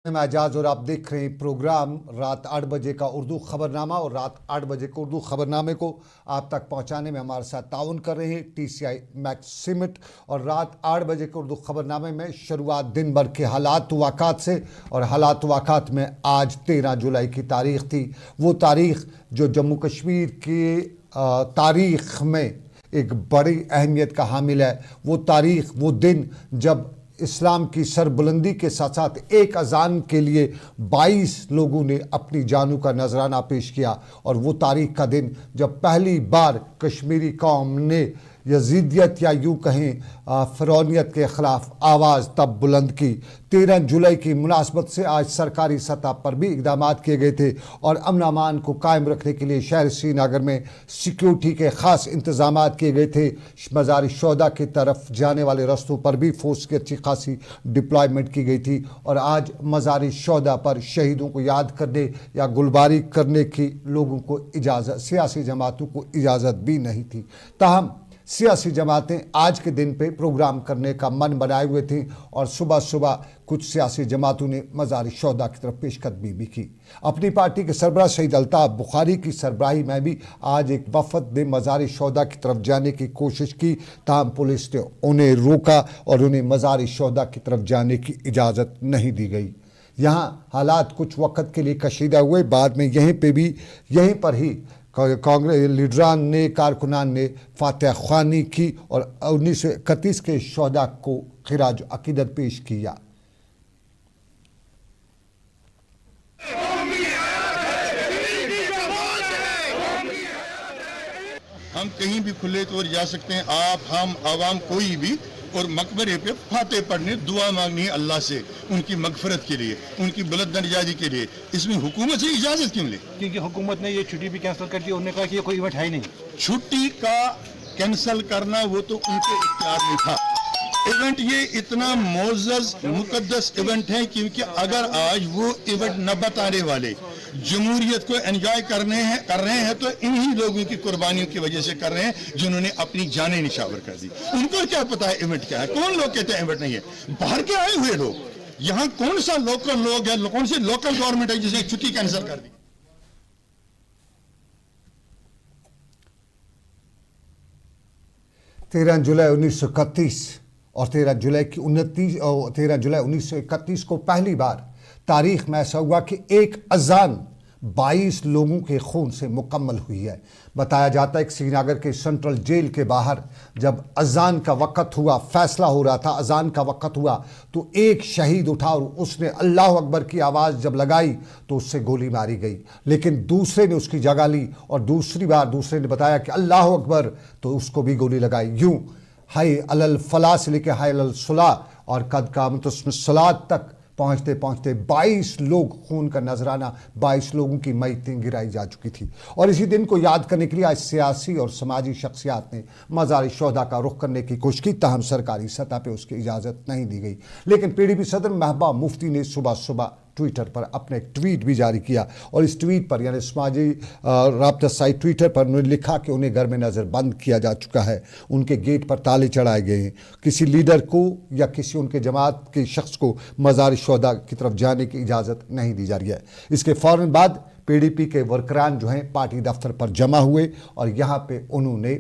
मैं एजाज और आप देख रहे हैं प्रोग्राम रात 8 बजे का उर्दू खबरनामा। और रात 8 बजे के उर्दू खबरनामे को आप तक पहुंचाने में हमारे साथ ताउन कर रहे हैं TCI मैक्सिमिट। और रात 8 बजे के उर्दू खबरनामे में शुरुआत दिन भर के हालात वाक़ात से, और हालात वाक़ात में आज 13 जुलाई की तारीख़ थी। वो तारीख़ जो जम्मू कश्मीर की तारीख़ में एक बड़ी अहमियत का हामिल है। वो तारीख़, वो दिन जब इस्लाम की सरबुलंदी के साथ साथ एक अजान के लिए 22 लोगों ने अपनी जानों का नजराना पेश किया। और वो तारीख का दिन जब पहली बार कश्मीरी कौम ने यजीदियत या यूँ कहें फ़िरौनियत के ख़िलाफ़ आवाज़ तब बुलंद की। 13 जुलाई की मुनासबत से आज सरकारी सतह पर भी इक़दाम किए गए थे और अमन अमान को कायम रखने के लिए शहर श्रीनगर में सिक्योरिटी के ख़ास इंतज़ाम किए गए थे। मज़ार शुहदा की तरफ जाने वाले रास्तों पर भी फोर्स की अच्छी खासी डिप्लॉयमेंट की गई थी। और आज मज़ार शुहदा पर शहीदों को याद करने या गुलबारी करने की लोगों को इजाज़त, सियासी जमातों को इजाज़त भी नहीं थी। ताहम सियासी जमातें आज के दिन पे प्रोग्राम करने का मन बनाए हुए थी और सुबह सुबह कुछ सियासी जमातों ने मज़ार शुहदा की तरफ पेशकदमी भी की। अपनी पार्टी के सरबराह शहीद अल्ताफ़ बुखारी की सरबराही में भी आज एक वफद ने मज़ार शुहदा की तरफ जाने की कोशिश की, ताहम पुलिस ने उन्हें रोका और उन्हें मज़ार शुहदा की तरफ जाने की इजाज़त नहीं दी गई। यहाँ हालात कुछ वक्त के लिए कशीदा हुए, बाद में यहीं पर ही कांग्रेस लीडरान ने, कारकुनान ने फातह ख्वानी की और 1931 के शुहदा को खिराज अकीदत पेश किया। हम कहीं भी खुले तौर जा सकते हैं, आप, हम, आवाम, कोई भी, और मकबरे पे फाते पढ़ने, दुआ मांगनी है अल्लाह से उनकी मगफरत के लिए, उनकी बुलंद दर्जादी के लिए। इसमें हुकूमत से इजाज़त क्यों ले? क्योंकि हुकूमत ने ये छुट्टी भी कैंसिल कर दी। उन्होंने कहा कि ये कोई इवेंट है ही नहीं। छुट्टी का कैंसिल करना वो तो उनके इख्तियार में था। इवेंट ये इतना मोअज़्ज़ज़ मुक़द्दस इवेंट है क्योंकि अगर आज वो इवेंट न बताने वाले जमहूरियत को एंजॉय कर रहे हैं तो इन्हीं लोगों की कुर्बानियों की वजह से कर रहे हैं जिन्होंने अपनी जानें निछावर कर दी। उनको क्या पता है इवेंट क्या है? कौन लोग कहते हैं इवेंट नहीं है? बाहर के आए हुए लोग, यहाँ कौन सा लोकल लोग है, कौन सी लोकल गवर्नमेंट है जिसे छुट्टी कैंसिल कर दी? 13 जुलाई 1931 और 13 जुलाई 1931 को पहली बार तारीख में ऐसा हुआ कि एक अजान 22 लोगों के खून से मुकम्मल हुई है। बताया जाता है कि श्रीनगर के सेंट्रल जेल के बाहर जब अजान का वक़्त हुआ, फैसला हो रहा था, अजान का वक़्त हुआ, तो एक शहीद उठा और उसने अल्लाह अकबर की आवाज़ जब लगाई तो उससे गोली मारी गई। लेकिन दूसरे ने उसकी जगह ली और दूसरी बार दूसरे ने बताया कि अल्लाह अकबर, तो उसको भी गोली लगाई। यूँ हाय अलल फलाह से लेकर हाय अलल सुलाह और कद कामत उसमें सलात तक पहुँचते पहुँचते 22 लोग, खून का नजराना 22 लोगों की मैयतें गिराई जा चुकी थी। और इसी दिन को याद करने के लिए आज सियासी और समाजी शख्सियात ने मज़ार शुहदा का रुख करने की कोशिश की, ताहम सरकारी सतह पे उसकी इजाज़त नहीं दी गई। लेकिन PDP सदर महबूबा मुफ्ती ने सुबह सुबह ट्विटर पर अपने एक ट्वीट भी जारी किया और इस ट्वीट पर यानी समाजी राब्ता साइट ट्विटर पर उन्होंने लिखा कि उन्हें घर में नज़र बंद किया जा चुका है, उनके गेट पर ताले चढ़ाए गए हैं, किसी लीडर को या किसी उनके जमात के शख्स को मज़ार शुहदा की तरफ जाने की इजाज़त नहीं दी जा रही है। इसके फ़ौरन बाद PDP के वर्करान जो हैं पार्टी दफ्तर पर जमा हुए और यहाँ पे उन्होंने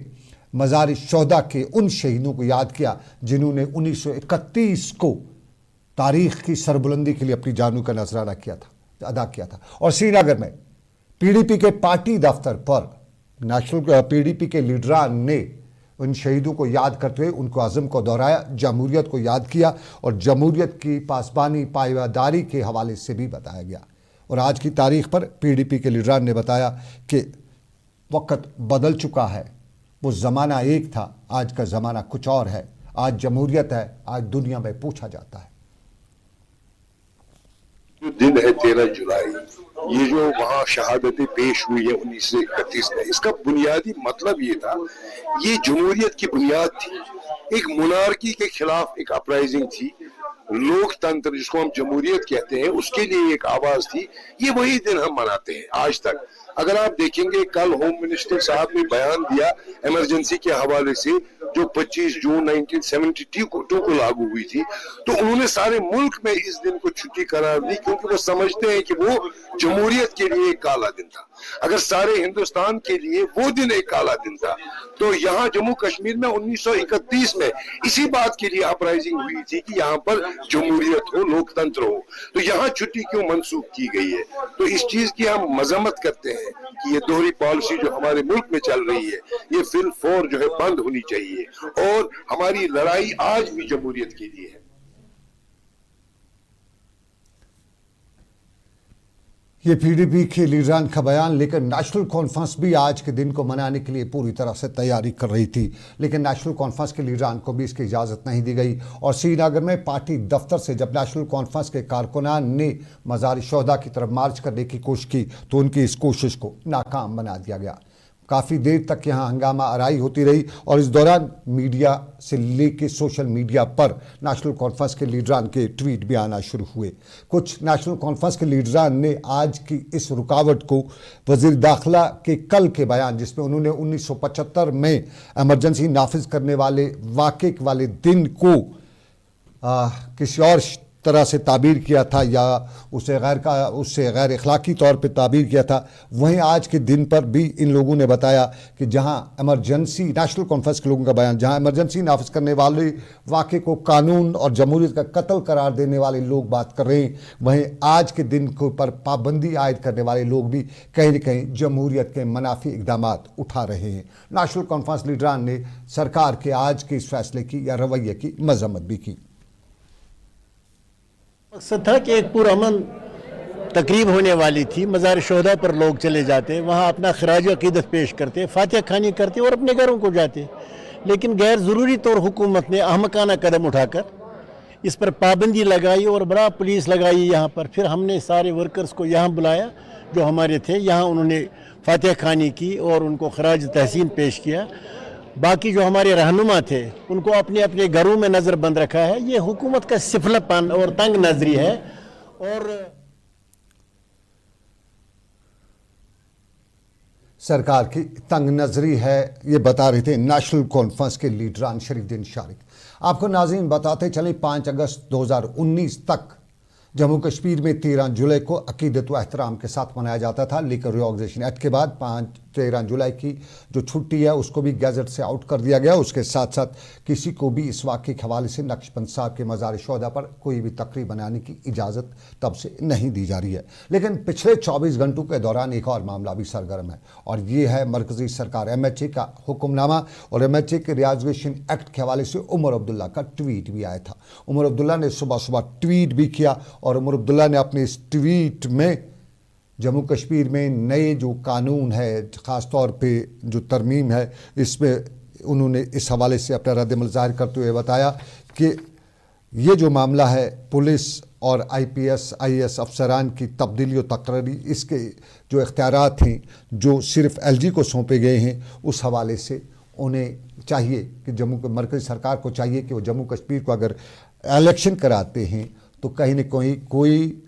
मज़ार शुहदा के उन शहीदों को याद किया जिन्होंने 1931 को तारीख़ की सरबुलंदी के लिए अपनी जानों का नजराना अदा किया था। और श्रीनगर में PDP के पार्टी दफ्तर पर नेशनल PDP के लीडरान ने उन शहीदों को याद करते हुए उनको अज़म को दोहराया, जमहूरियत को याद किया और जमहूरियत की पासबानी पायदारी के हवाले से भी बताया गया। और आज की तारीख़ पर PDP के लीडरान ने बताया कि वक़्त बदल चुका है, वो ज़माना एक था, आज का ज़माना कुछ और है। आज जमहूरियत है, आज दुनिया में पूछा जाता है। जो दिन है 13 जुलाई, ये जो वहाँ शहादतें पेश हुई है 1931 में, इसका बुनियादी मतलब ये था, ये जमहूरियत की बुनियाद थी। एक मोनार्की के खिलाफ एक अपराइजिंग थी, लोकतंत्र जिसको हम जमहूरियत कहते हैं उसके लिए एक आवाज थी। ये वही दिन हम मनाते हैं आज तक। अगर आप देखेंगे कल होम मिनिस्टर साहब ने बयान दिया इमरजेंसी के हवाले से जो 25 जून 1972 को लागू हुई थी, तो उन्होंने सारे मुल्क में इस दिन को छुट्टी करार दी क्योंकि वो समझते हैं कि वो जमहूरियत के लिए एक काला दिन था। अगर सारे हिंदुस्तान के लिए वो दिन एक काला दिन था, तो यहाँ जम्मू कश्मीर में 1931 में इसी बात के लिए अपराइजिंग हुई थी कि यहाँ पर जमहूरियत हो, लोकतंत्र हो, तो यहाँ छुट्टी क्यों मंसूख की गई है। तो इस चीज की हम मजम्मत करते हैं कि ये दोहरी पॉलिसी जो हमारे मुल्क में चल रही है, ये फिल फौर जो है बंद होनी चाहिए और हमारी लड़ाई आज भी जमहूरियत के लिए है। ये पीडीपी के लीडरान का बयान, लेकिन नेशनल कॉन्फ्रेंस भी आज के दिन को मनाने के लिए पूरी तरह से तैयारी कर रही थी, लेकिन नेशनल कॉन्फ्रेंस के लीडरान को भी इसकी इजाज़त नहीं दी गई। और श्रीनगर में पार्टी दफ्तर से जब नेशनल कॉन्फ्रेंस के कारकुनान ने मज़ार शोहदा की तरफ मार्च करने की कोशिश की तो उनकी इस कोशिश को नाकाम बना दिया गया। काफ़ी देर तक यहाँ हंगामा आराई होती रही और इस दौरान मीडिया से लेके सोशल मीडिया पर नेशनल कॉन्फ्रेंस के लीडरान के ट्वीट भी आना शुरू हुए। कुछ नेशनल कॉन्फ्रेंस के लीडरान ने आज की इस रुकावट को वज़ीर दाखिला के कल के बयान, जिसमें उन्होंने 1975 में इमरजेंसी नाफिज करने वाले वाक़े वाले दिन को किसी और तरह से ताबीर किया था या उससे गैर अखलाकी तौर पे ताबीर किया था, वहीं आज के दिन पर भी इन लोगों ने बताया कि जहां इमरजेंसी, नेशनल कॉन्फ्रेंस के लोगों का बयान, जहां इमरजेंसी नाफिज करने वाले वाक़े को कानून और जमहूरियत का कत्ल करार देने वाले लोग बात कर रहे हैं, वहीं आज के दिन के ऊपर पाबंदी आयद करने वाले लोग भी कहीं न कहीं जमहूरियत के मनाफी इक़दाम उठा रहे हैं। नेशनल कॉन्फ्रेंस लीडरान ने सरकार के आज के इस फैसले की या रवैये की मजम्मत भी की। मकसद था कि एक पुरअमन तकरीब होने वाली थी, मज़ार शोहदा पर लोग चले जाते, वहाँ अपना खराज अक़ीदत पेश करते, फातिहा खानी करते और अपने घरों को जाते। लेकिन गैर ज़रूरी तौर हुकूमत ने अहमकाना कदम उठाकर इस पर पाबंदी लगाई और बड़ा पुलिस लगाई यहाँ पर। फिर हमने सारे वर्कर्स को यहाँ बुलाया जो हमारे थे, यहाँ उन्होंने फातिहा खानी की और उनको खराज तहसीन पेश किया। बाकी जो हमारे रहनुमा थे उनको अपने अपने घरों में नज़रबंद रखा है। ये हुकूमत का सिफलापन और तंग नजरी है। और सरकार की तंग नजरी है, ये बता रहे थे नेशनल कॉन्फ्रेंस के लीडरान शरीफुद्दीन शारिक। आपको नाज़रीन बताते चले 5 अगस्त 2019 तक जम्मू कश्मीर में 13 जुलाई को अकीदत व एहतराम के साथ मनाया जाता था, लेकिन रिऑर्गनाइजेशन एक्ट के बाद 13 जुलाई की जो छुट्टी है उसको भी गैजेट से आउट कर दिया गया। उसके साथ साथ किसी को भी इस वाक़े के हवाले से नक्शबंद साहब के मज़ार शोहदा पर कोई भी तकरीब बनाने की इजाज़त तब से नहीं दी जा रही है। लेकिन पिछले 24 घंटों के दौरान एक और मामला भी सरगर्म है और ये है मरकज़ी सरकार MHA का हुक्मनामा। और MHA के रिऑर्गनाइजेशन एक्ट के हवाले से उमर अब्दुल्ला का ट्वीट भी आया था। उमर अब्दुल्ला ने सुबह सुबह ट्वीट भी किया और उमर अब्दुल्ला ने अपने इस ट्वीट में जम्मू कश्मीर में नए जो कानून है, ख़ास तौर पे जो तरमीम है, इसमें उन्होंने इस हवाले से अपना रद्द-ए-अमल ज़ाहिर करते हुए बताया कि ये जो मामला है पुलिस और IPS IAS अफसरान की तब्दीली और तकर्री, इसके जो इख्तियारात हैं जो सिर्फ LG को सौंपे गए हैं, उस हवाले से उन्हें चाहिए कि जम्मू मरकज़ी सरकार को चाहिए कि वो जम्मू कश्मीर को अगर इलेक्शन कराते हैं तो कहीं न कहीं कोई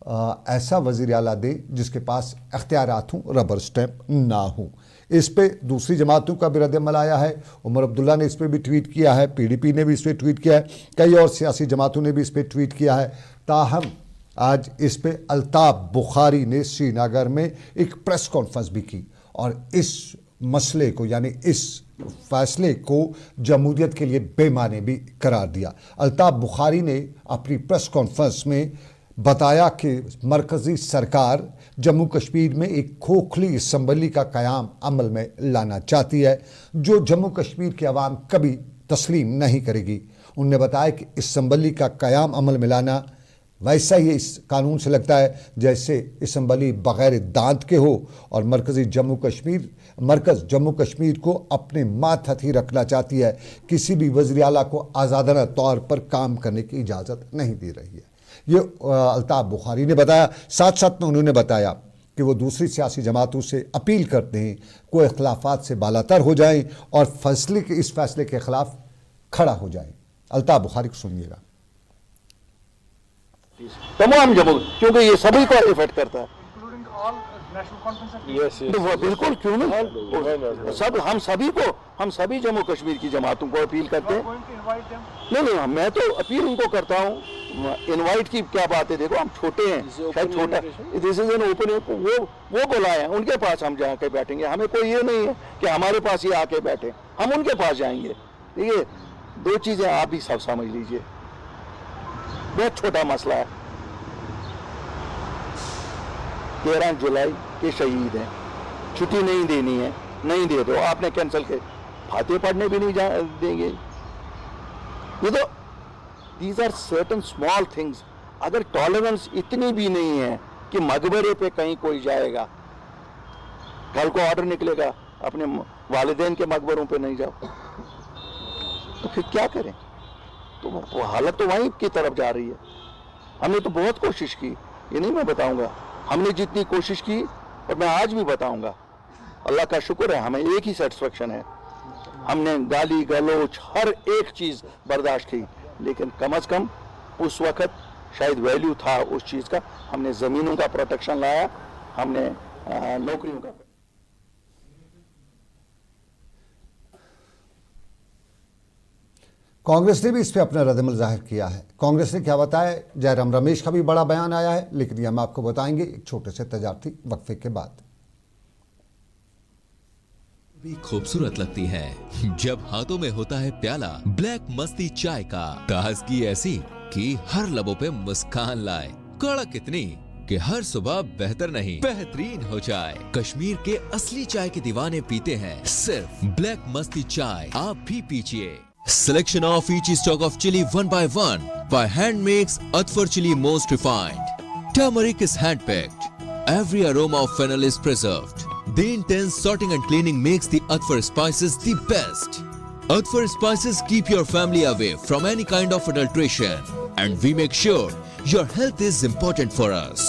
ऐसा वज़ीर आला दे जिसके पास इख्तियारात हों, रबर स्टैम्प ना हो। इस पे दूसरी जमातों का भी रद्द-ए-अमल आया है। उमर अब्दुल्ला ने इस पर भी ट्वीट किया है, PDP ने भी इस पर ट्वीट किया है, कई और सियासी जमातों ने भी इस पर ट्वीट किया है। ताहम आज इस पे अल्ताफ़ बुखारी ने श्रीनगर में एक प्रेस कॉन्फ्रेंस भी की और इस मसले को यानी इस फैसले को जमहूरियत के लिए बेमाने भी करार दिया। अल्ताफ़ बुखारी ने अपनी प्रेस कॉन्फ्रेंस में बताया कि मरकज़ी सरकार जम्मू कश्मीर में एक खोखली असम्बली का क़याम अमल में लाना चाहती है जो जम्मू कश्मीर की आवाम कभी तस्लीम नहीं करेगी। उन्होंने बताया कि असम्बली का क़याम अमल में लाना वैसा ही इस कानून से लगता है जैसे असम्बली बग़ैर दांत के हो और मरकज़ जम्मू कश्मीर को अपने मातहत ही रखना चाहती है। किसी भी वज़ीर आला को आज़ादाना तौर पर काम करने की इजाज़त नहीं दे रही है। ये अल्ताफ़ बुखारी ने बताया। साथ साथ में उन्होंने बताया कि वो दूसरी सियासी जमातों से अपील करते हैं कोई इख्तिलाफ़ात से बालातर हो जाएं और इस फैसले के ख़िलाफ़ खड़ा हो जाएं। अल्ताफ़ बुखारी को सुनिएगा। तमाम जम्मू, क्योंकि ये सभी को इफेक्ट करता है। तो वो बिल्कुल क्यों नहीं, सब हम सभी जम्मू कश्मीर की जमातों को अपील करते हैं। नहीं, मैं तो अपील उनको करता हूँ। इनवाइट की क्या बात है, देखो हम छोटे हैं, शायद छोटा, दिस इज एन ओपन, वो बुलाए, उनके पास हम जाके बैठेंगे। हमें कोई ये नहीं है कि हमारे पास ये आके बैठे, हम उनके पास जाएंगे। ठीक है, दो चीजें आप भी सब समझ लीजिए, बहुत छोटा मसला है। 13 जुलाई के शहीद हैं, छुट्टी नहीं देनी है, नहीं दे दो, आपने कैंसिल के फातिहा पढ़ने भी नहीं देंगे। ये तो these are certain small things. अगर टॉलरेंस इतनी भी नहीं है कि मकबरे पे कहीं कोई जाएगा, कल को ऑर्डर निकलेगा अपने वालिदैन के मकबरों पे नहीं जाओ, तो फिर क्या करें? तो हालत तो वहीं की तरफ जा रही है। हमने तो बहुत कोशिश की, ये नहीं मैं बताऊंगा, हमने जितनी कोशिश की, और मैं आज भी बताऊंगा, अल्लाह का शुक्र है हमें एक ही सेटिस्फेक्शन है, हमने गाली गलोच हर एक चीज़ बर्दाश्त की, लेकिन कम अज़ कम उस वक़्त शायद वैल्यू था उस चीज़ का। हमने ज़मीनों का प्रोटेक्शन लाया, हमने नौकरियों का। कांग्रेस ने भी इस पर अपना रद्दमल जाहिर किया है। कांग्रेस ने क्या बताया, जयराम रमेश का भी बड़ा बयान आया है, लेकिन यह हम आपको बताएंगे एक छोटे से तजारती वक्फे के बाद। भी खूबसूरत लगती है जब हाथों में होता है प्याला ब्लैक मस्ती चाय का। ताजगी ऐसी कि हर लबों पे मुस्कान लाए, कड़क इतनी कि हर सुबह बेहतर नहीं बेहतरीन हो जाए। कश्मीर के असली चाय के दीवाने पीते हैं सिर्फ ब्लैक मस्ती चाय, आप भी पीजिए। Selection of each stock of chili one by hand makes Atfar chili most refined. Turmeric is hand picked. Every aroma of fennel is preserved. The intense sorting and cleaning makes the Atfar spices the best. Atfar spices keep your family away from any kind of adulteration, and we make sure your health is important for us.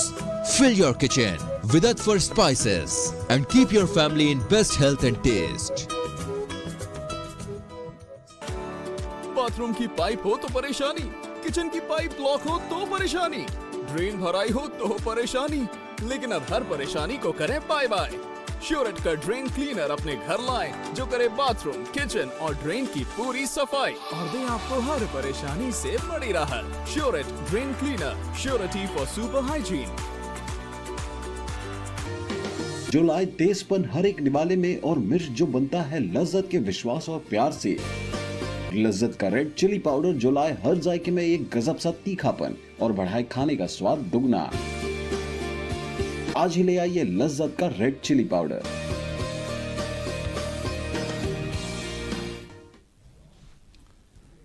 Fill your kitchen with Atfar spices and keep your family in best health and taste. Bathroom की pipe हो तो परेशानी, kitchen की pipe block हो तो परेशानी, drain भराई हो तो परेशानी, लेकिन अब हर परेशानी को करें बाय बाय। श्योरेट का ड्रेन क्लीनर अपने घर लाएं, जो करे बाथरूम, किचन और ड्रेन की पूरी सफाई और दे आपको हर परेशानी से बड़ी राहत। श्योरेट drain cleaner, surety for super hygiene. जो लाए तेजपन हर एक निवाले में और मिर्च जो बनता है लज्जत के विश्वास और प्यार से। लज्जत का रेड चिली पाउडर जो लाए हर जायके में एक गजब सा तीखापन और बढ़ाए खाने का स्वाद दुगना। आज ही ले आइए लज्जत का रेड चिली पाउडर।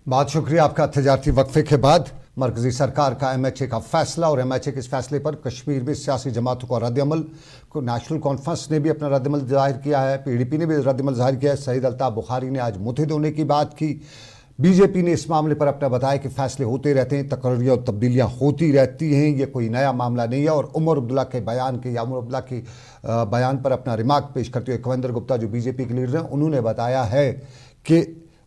बहुत शुक्रिया आपका। तजारती वक्फे के बाद मरकजी सरकार का MHA का फैसला और MHA के इस फैसले पर कश्मीर में सियासी जमातों का रद्दअमल को नेशनल कॉन्फ्रेंस ने भी अपना रद्दअमल जाहिर किया है, PDP ने भी रद्दअमल जाहिर किया है। सईद अल्ताफ बुखारी ने आज मुतहिद होने की बात की। बीजेपी ने इस मामले पर अपना बताया कि फैसले होते रहते हैं, तकर्रियाँ और तब्दीलियाँ होती रहती हैं, ये कोई नया मामला नहीं है। और उमर अब्दुल्ला के बयान के या उमर अब्दुल्ला के बयान पर अपना रिमार्क पेश करते हुए कविंदर गुप्ता जो बीजेपी के लीडर हैं, उन्होंने बताया है कि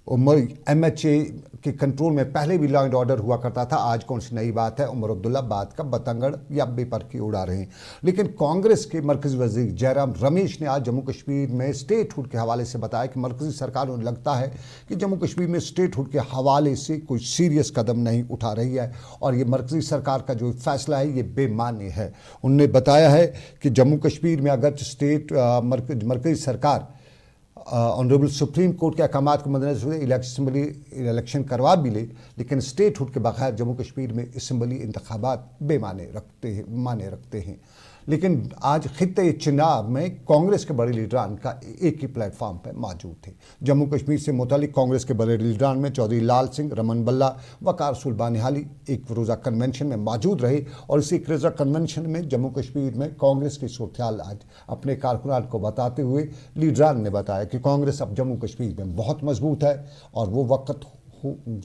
MHA के कंट्रोल में पहले भी लॉ एंड ऑर्डर हुआ करता था, आज कौन सी नई बात है। उमर अब्दुल्ला बात का बतंगड़ या बेपरखी उड़ा रहे हैं। लेकिन कांग्रेस के मरकजी वजीर जयराम रमेश ने आज जम्मू कश्मीर में स्टेटहुड के हवाले से बताया कि मरकजी सरकार उन्हें लगता है कि जम्मू कश्मीर में स्टेटहुड के हवाले से कोई सीरियस कदम नहीं उठा रही है और ये मरकजी सरकार का जो फैसला है ये बेमानी है। उन्होंने बताया है कि जम्मू कश्मीर में अगर मरकजी सरकार ऑनरेबल सुप्रीम कोर्ट के अहकामात को मद्देनजर इलेक्शन करवा भी ले, लेकिन स्टेटहुड के बगैर जम्मू कश्मीर में असम्बली इंतखाबात बेमाने रखते हैं। लेकिन आज खित्ते चुनाव में कांग्रेस के बड़े लीडरान का एक ही प्लेटफॉर्म पर मौजूद थे। जम्मू कश्मीर से मुतालिक कांग्रेस के बड़े लीडरान में चौधरी लाल सिंह, रमन बल्ला, वकार सुल्बानिहाली एक रोज़ा कन्वेंशन में मौजूद रहे और इसी एक रोज़ा कन्वेंशन में जम्मू कश्मीर में कांग्रेस की सूरत-ए-हाल आज अपने कारकुनान को बताते हुए लीडरान ने बताया कि कांग्रेस अब जम्मू कश्मीर में बहुत मजबूत है और वो वक्त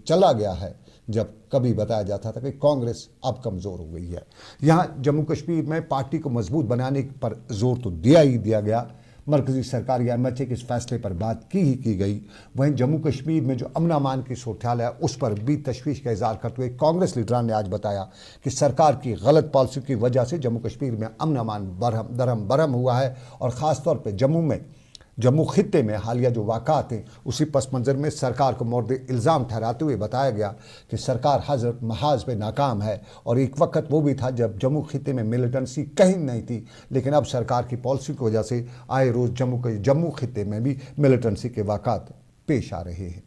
चला गया है जब कभी बताया जाता था कि कांग्रेस अब कमज़ोर हो गई है। यहाँ जम्मू कश्मीर में पार्टी को मजबूत बनाने पर जोर तो दिया ही दिया गया, मरकजी सरकार या एमएचए के इस फैसले पर बात की गई। वहीं जम्मू कश्मीर में जो अमन अमान की सूरत है उस पर भी तशवीश का इजहार करते हुए कांग्रेस लीडरान ने आज बताया कि सरकार की गलत पॉलिसी की वजह से जम्मू कश्मीर में अमन अमान दरहम हुआ है और ख़ासतौर पर जम्मू खित्ते में हालिया जो वाक़ात हैं उसी पस मंज़र में सरकार को मोर्द इल्ज़ाम ठहराते हुए बताया गया कि सरकार हज़रत महाज पे नाकाम है और एक वक्त वो भी था जब जम्मू खित्ते में मिलिटेंसी कहीं नहीं थी, लेकिन अब सरकार की पॉलिसी की वजह से आए रोज़ जम्मू खित्ते में भी मिलिटेंसी के वाक़ात पेश आ रहे हैं।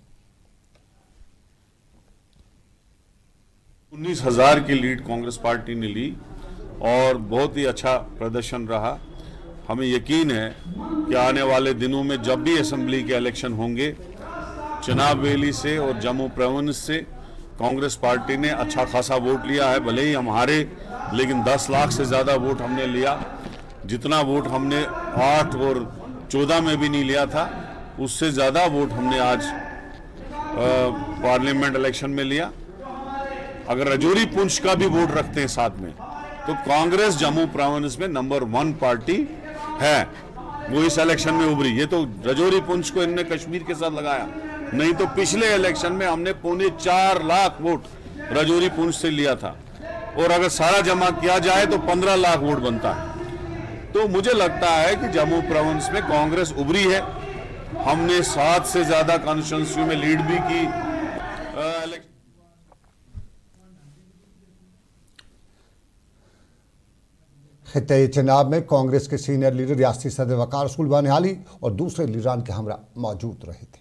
19,000 की लीड कांग्रेस पार्टी ने ली और बहुत ही अच्छा प्रदर्शन रहा। हमें यकीन है कि आने वाले दिनों में जब भी असेंबली के इलेक्शन होंगे, चिनाब वैली से और जम्मू प्रोविंस से कांग्रेस पार्टी ने अच्छा खासा वोट लिया है। भले ही हम हारे, लेकिन 10 लाख से ज़्यादा वोट हमने लिया। जितना वोट हमने 8 और 14 में भी नहीं लिया था, उससे ज़्यादा वोट हमने आज पार्लियामेंट इलेक्शन में लिया। अगर रजौरी पुंछ का भी वोट रखते हैं साथ में, तो कांग्रेस जम्मू प्रोविंस में नंबर 1 पार्टी है, वो इस इलेक्शन में उभरी। ये तो रजौरी पुंछ को इन्होंने कश्मीर के साथ लगाया, नहीं तो पिछले इलेक्शन में हमने 4.25 लाख वोट रजौरी पुंछ से लिया था और अगर सारा जमा किया जाए तो 15 लाख वोट बनता है। तो मुझे लगता है कि जम्मू प्रोविंस में कांग्रेस उभरी है। हमने 7 से ज्यादा कॉन्स्टिट्यूंसी में लीड भी की। खित्ते चिनाब में कांग्रेस के सीनियर लीडर रियासती सदर वकार रसूल बनिहाली और दूसरे लीडरान के हमरा मौजूद रहे थे।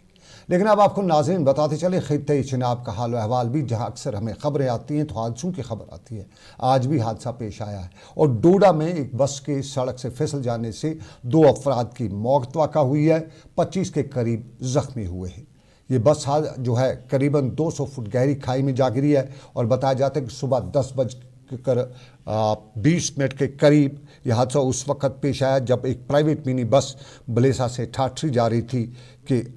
लेकिन अब आपको नाज़रीन बताते चले खित्ते चिनाब का हाल अहवाल भी, जहां अक्सर हमें खबरें आती हैं तो हादसों की खबर आती है। आज भी हादसा पेश आया है और डोडा में एक बस के सड़क से फिसल जाने से 2 अफराद की मौत वाक़ा हुई है, 25 के करीब ज़ख्मी हुए हैं। ये बस जो है करीबन 200 फुट गहरी खाई में जा गिरी है और बताया जाता है कि सुबह 10:20 के करीब यह हादसा उस वक्त पेश आया जब एक प्राइवेट मिनी बस बलेसा से ठाठरी जा रही थी कि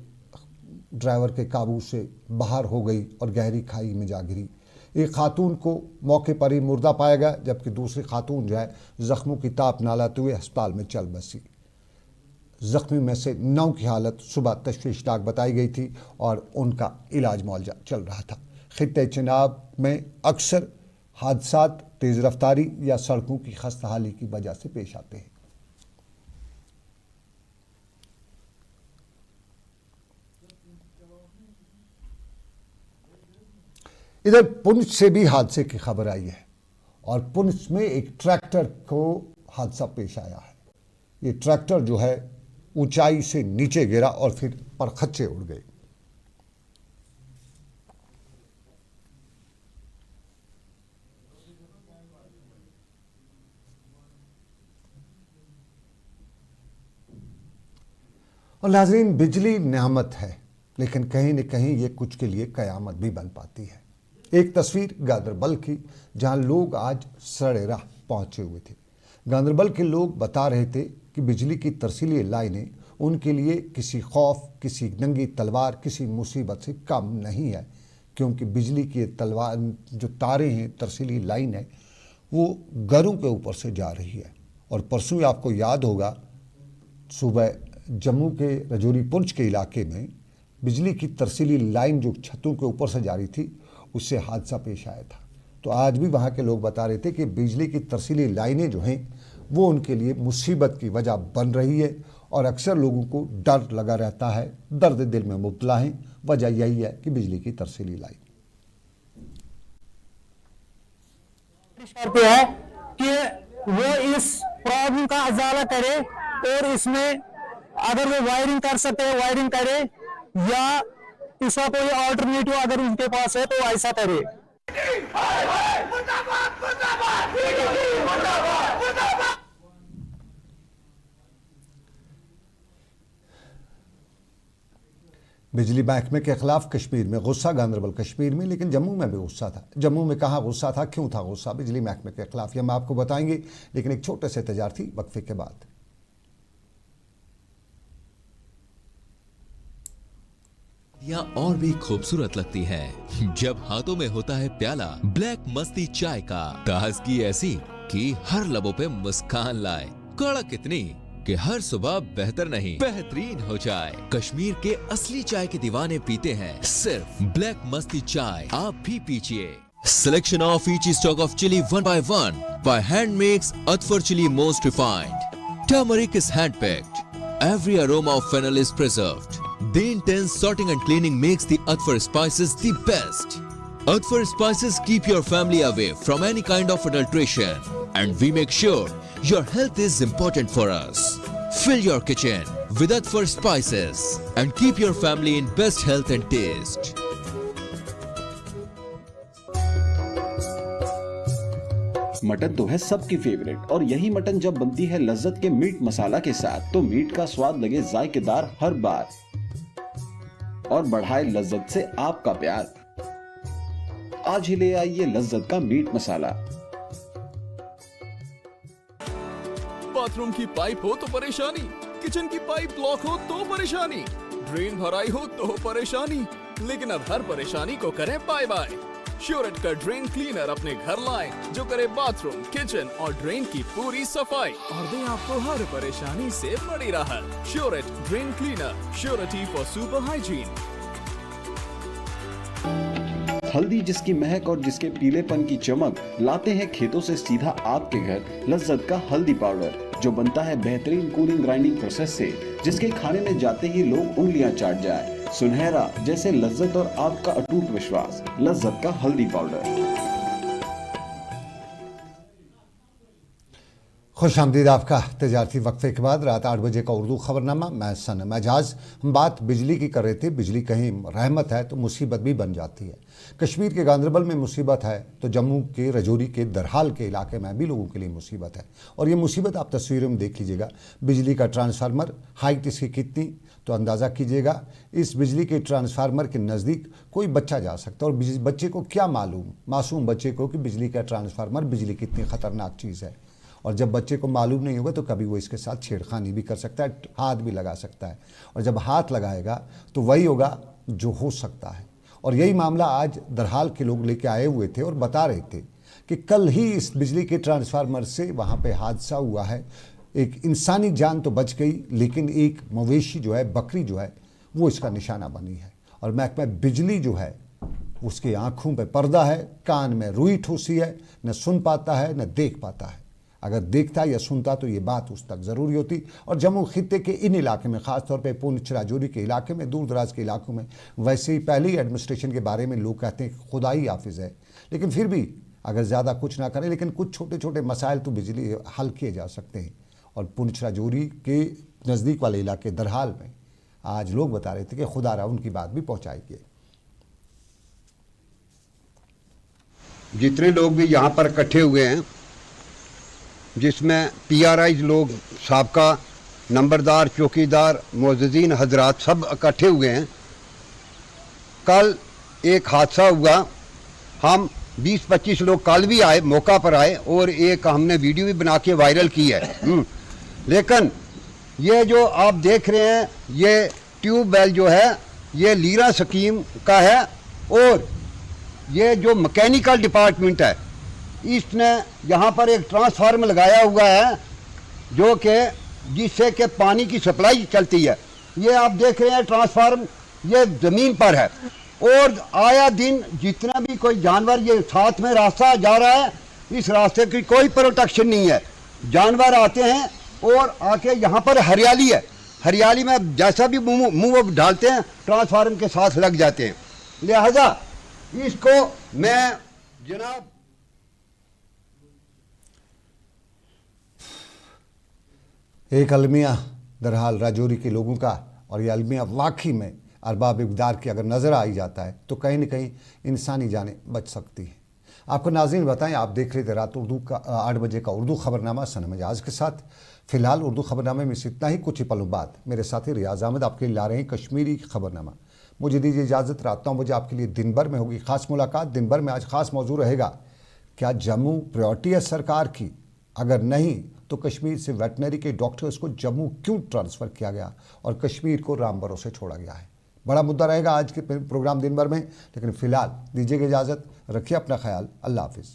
ड्राइवर के काबू से बाहर हो गई और गहरी खाई में जा गिरी। एक खातून को मौके पर ही मुर्दा पाया गया, जबकि दूसरी खातून जो है ज़ख्मों की ताप ना लाते हुए अस्पताल में चल बसी। ज़ख्मी में से 9 की हालत सुबह तशवीशनाक बताई गई थी और उनका इलाज मुआवजा चल रहा था। खित्ते चिनाब में अक्सर हादसात तेज़ रफ्तारी या सड़कों की खस्ताहाली की वजह से पेश आते हैं। इधर पुंछ से भी हादसे की खबर आई है और पुंछ में एक ट्रैक्टर को हादसा पेश आया है। ये ट्रैक्टर जो है ऊंचाई से नीचे गिरा और फिर परखच्चे उड़ गए। और नाज़रीन, बिजली नेमत है, लेकिन कहीं न कहीं ये कुछ के लिए कयामत भी बन पाती है। एक तस्वीर गांदरबल की, जहां लोग आज सड़े राह पहुंचे हुए थे। गांदरबल के लोग बता रहे थे कि बिजली की तरसीली लाइनें उनके लिए किसी खौफ, किसी नंगी तलवार, किसी मुसीबत से कम नहीं है, क्योंकि बिजली की तलवार जो तारें हैं, तरसीली लाइन है, वो घरों के ऊपर से जा रही है। और परसों आपको याद होगा, सुबह जम्मू के रजौरी पुंछ के इलाके में बिजली की तरसीली लाइन जो छतों के ऊपर से जा रही थी, उससे हादसा पेश आया था। तो आज भी वहाँ के लोग बता रहे थे कि बिजली की तरसीली लाइनें जो हैं वो उनके लिए मुसीबत की वजह बन रही है और अक्सर लोगों को डर लगा रहता है, दर्द दिल में मुब्तला हैं। वजह यही है कि बिजली की तरसीली लाइन पे है कि वो इस प्रॉब्लम का अजाला करे और इसमें अगर वो वायरिंग कर सकते हैं वायरिंग करे, या इसका कोई ऑल्टरनेटिव अगर उनके पास है तो ऐसा करे। बिजली महकमे के खिलाफ कश्मीर में गुस्सा, गांदरबल कश्मीर में, लेकिन जम्मू में भी गुस्सा था। जम्मू में कहाँ गुस्सा था, क्यों था गुस्सा बिजली महकमे के खिलाफ, ये हम आपको बताएंगे, लेकिन एक छोटे से तजारती वक्फे के बाद। और भी खूबसूरत लगती है जब हाथों में होता है प्याला ब्लैक मस्ती चाय का। ताजगी ऐसी कि हर लबों पे मुस्कान लाए, कड़क इतनी कि हर सुबह बेहतर नहीं बेहतरीन हो जाए। कश्मीर के असली चाय के दीवाने पीते हैं सिर्फ ब्लैक मस्ती चाय, आप भी पीजिए। Selection of each stock of chili one by hand makes Atfar chili most refined. Turmeric is hand picked. Every aroma of fennel is preserved. The intense sorting and cleaning makes the Atfar spices the best. Atfar spices keep your family away from any kind of adulteration, and we make sure your health is important for us. Fill your kitchen with Atfar spices and keep your family in best health and taste. Mutton तो है सबकी favourite, और यही mutton जब बनती है लज्जत के मीट मसाला के साथ तो मीट का स्वाद लगे जायकेदार हर बार और बढ़ाए लज्जत से आपका प्यार। आज ही ले आइए लज्जत का मीट मसाला। बाथरूम की पाइप हो तो परेशानी, किचन की पाइप ब्लॉक हो तो परेशानी, ड्रेन भराई हो तो परेशानी, लेकिन अब हर परेशानी को करें बाय बाय। श्योरेट का ड्रेन क्लीनर अपने घर लाएं, जो करे बाथरूम, किचन और ड्रेन की पूरी सफाई और दे आपको हर परेशानी से बड़ी राहत। श्योरेट drain cleaner, surety for super hygiene. हल्दी जिसकी महक और जिसके पीलेपन की चमक लाते हैं खेतों से सीधा आपके घर लज्जत का हल्दी पाउडर, जो बनता है बेहतरीन कूलिंग ग्राइंडिंग प्रोसेस से, जिसके खाने में जाते ही लोग उंगलियां चाट जाए। सुनहरा जैसे लज्जत और आपका अटूट विश्वास, लज्जत का हल्दी पाउडर। खुश आमदीद आपका तजारती वक्फे के बाद रात 8 बजे का उर्दू खबरनामा। मैं सनम एजाज। हम बात बिजली की कर रहे थे। बिजली कहीं रहमत है तो मुसीबत भी बन जाती है। कश्मीर के गांदरबल में मुसीबत है तो जम्मू के रजौरी के दरहाल के इलाके में भी लोगों के लिए मुसीबत है। और ये मुसीबत आप तस्वीरों में देख लीजिएगा। बिजली का ट्रांसफार्मर, हाइट इसकी कितनी तो अंदाज़ा कीजिएगा। इस बिजली के ट्रांसफार्मर के नज़दीक कोई बच्चा जा सकता है और बच्चे को क्या मालूम, मासूम बच्चे को, कि बिजली का ट्रांसफार्मर, बिजली कितनी ख़तरनाक चीज़ है। और जब बच्चे को मालूम नहीं होगा तो कभी वो इसके साथ छेड़खानी भी कर सकता है, हाथ भी लगा सकता है। और जब हाथ लगाएगा तो वही होगा जो हो सकता है। और यही मामला आज दरहाल के लोग लेके आए हुए थे और बता रहे थे कि कल ही इस बिजली के ट्रांसफार्मर से वहाँ पे हादसा हुआ है। एक इंसानी जान तो बच गई, लेकिन एक मवेशी जो है, बकरी जो है, वो इसका निशाना बनी है। और महकमा बिजली जो है उसकी आँखों पे पर्दा है, कान में रुई ठूसी है, न सुन पाता है न देख पाता है। अगर देखता या सुनता तो ये बात उस तक ज़रूरी होती। और जम्मू खित्ते के इन इलाके में, ख़ासतौर पे पुंछ राजौरी के इलाके में, दूर दराज के इलाकों में, वैसे ही पहले ही एडमिनिस्ट्रेशन के बारे में लोग कहते हैं खुदा ही हाफिज़ है, लेकिन फिर भी अगर ज़्यादा कुछ ना करें, लेकिन कुछ छोटे छोटे मसाइल तो बिजली हल किए जा सकते हैं। और पुंछ राजौरी के नज़दीक वाले इलाके दरहाल में आज लोग बता रहे थे कि खुदा रहा उनकी बात भी पहुँचाई गई। जितने लोग भी यहाँ पर इकट्ठे हुए हैं, जिसमें PRI लोग, साबका नंबरदार, चौकीदार, मुअज़्ज़िज़ीन हजरात सब इकट्ठे हुए हैं। कल एक हादसा हुआ। हम 20-25 लोग कल भी आए, मौका पर आए, और एक हमने वीडियो भी बना के वायरल की है। लेकिन ये जो आप देख रहे हैं, ये ट्यूबवेल जो है ये लीरा स्कीम का है, और ये जो मैकेनिकल डिपार्टमेंट है इसने यहाँ पर एक ट्रांसफार्मर लगाया हुआ है जो कि जिससे कि पानी की सप्लाई चलती है। ये आप देख रहे हैं ट्रांसफार्मर, ये ज़मीन पर है, और आया दिन जितना भी कोई जानवर, ये साथ में रास्ता जा रहा है, इस रास्ते की कोई प्रोटेक्शन नहीं है। जानवर आते हैं और आके यहाँ पर हरियाली है, हरियाली में जैसा भी मुँह डालते हैं ट्रांसफार्मर के साथ लग जाते हैं। लिहाजा इसको मैं जनाब एक अलमिया दरहाल राजौरी के लोगों का, और ये अलमिया वाकई में अरबाब इक़्तिदार की अगर नज़र आ ही जाता है तो कहीं न कहीं इंसानी जानें बच सकती हैं। आपको नाज़रीन बताएं, आप देख रहे थे रात 8 बजे का उर्दू खबरनामा सनम एजाज के साथ। फ़िलहाल उर्दू खबरनामे में इतना ही। कुछ ही पलों बाद मेरे साथी रियाज अहमद आपके लिए ला रहे हैं कश्मीरी खबरनामा। मुझे दीजिए इजाज़त। रात 9 बजे आपके लिए दिन भर में होगी ख़ास मुलाकात। दिन भर में आज ख़ास मौजू रहेगा, क्या जम्मू प्रायोरिटी है सरकार की? अगर नहीं तो कश्मीर से वेटनरी के डॉक्टर्स को जम्मू क्यों ट्रांसफ़र किया गया और कश्मीर को राम भरोसे छोड़ा गया है? बड़ा मुद्दा रहेगा आज के प्रोग्राम दिन भर में। लेकिन फ़िलहाल दीजिएगा इजाज़त, रखिए अपना ख्याल। अल्लाह हाफिज़।